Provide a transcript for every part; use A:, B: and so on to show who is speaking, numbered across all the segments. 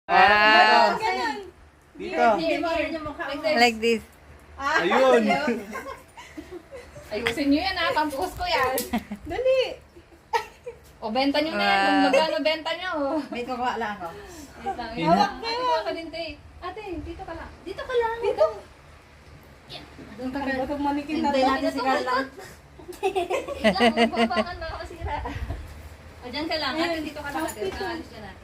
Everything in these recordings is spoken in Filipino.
A: Wow.
B: Ganun.
C: Dito.
A: Like this.
C: Ayun.
B: Ayusin nyo yan ha, pampuhos ko yan.
D: Dali.
B: O, benta nyo na yan.
A: Wow.
B: Magkano benta nyo?
D: May kukuha lang ako.
B: Wait lang.
C: Ina.
B: Ate, kuha ka din, te. Ate, dito ka lang. Dito ka lang. Dito.
D: Doon ka kaya itong manikin na
B: Hintay
D: to.
B: natin si Carla. Wait lang, magbabangan baka masira. O, dyan ka lang. Ate, dito ka lang. Ate, alis dyan natin.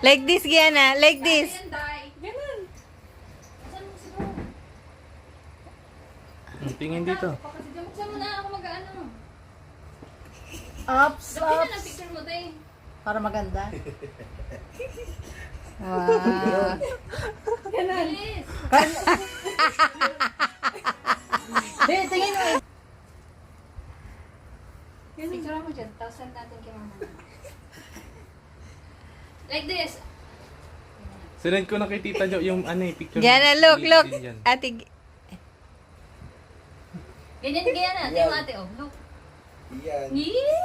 A: Like this, Gianna. Like this.
B: Ate, yan, Day.
D: Ganun.
B: Saan mo siguro?
C: Tingin dito.
B: Kasi dyan, buksan mo na ako mag-ano.
D: Ups,
B: Dapat na
D: ups.
B: ang picture mo, te.
D: Para maganda.
A: Wow.
B: Bilis.
D: Di, tingin mo.
B: Picture mo dyan. Tapos send natin kay mama. Like this.
C: Sinend ko na kay Tita Jo yung picture.
A: Gianna, look, look.
C: Din yan.
A: Ate,
B: Ganyan, ganyan na. Ate, yung ate, oh. Look.
E: Yan.
B: Yee!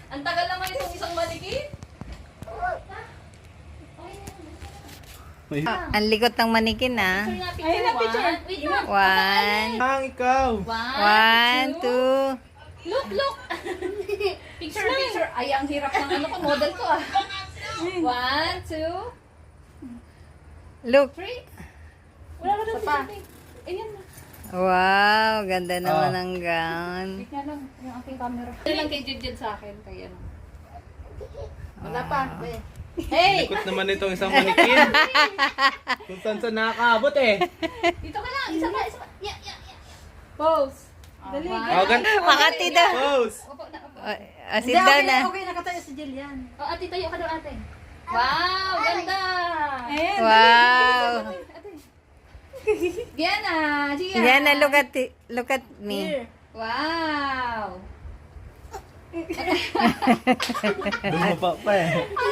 B: Ang tagal naman itong isang manikin.
A: ang likot ng manikin, ah.
B: Picture na, picture.
D: Ayun na, picture.
B: Wait lang.
A: One.
C: Ang ikaw.
A: One, two.
B: Look, look. Picture, picture. Ay, ang hirap ng ano ko. Model ko, ah. 1, 2,
A: Look.
B: 3. Wala ka daw
D: pa.
B: picture. Ayan na.
A: Wow, ganda naman ng gown.
B: Wait nga lang. Yung aking camera. Ito lang kay Jid sa akin. Kaya ano.
D: Wala pa. Be.
B: Hey!
C: Likot naman itong isang manikin. Kung saan saan nakakaabot eh.
B: Dito ka lang. Isa pa, isa pa. Yeah, yeah, yeah.
D: Pose. Dali.
B: One.
C: Oh, gan-
A: Makati daw.
C: Pose.
B: Opo na, opo.
A: Sit down na.
D: Okay, nakatayo si Jillian.
B: Oh, ate, tayo ka daw, ate. Wow, ganda!
D: Ayan.
A: Wow.
B: Ate. Gianna, Gia.
A: Gianna, look at me.
D: Here.
B: Wow!
C: Dumapa pa eh.
D: Ang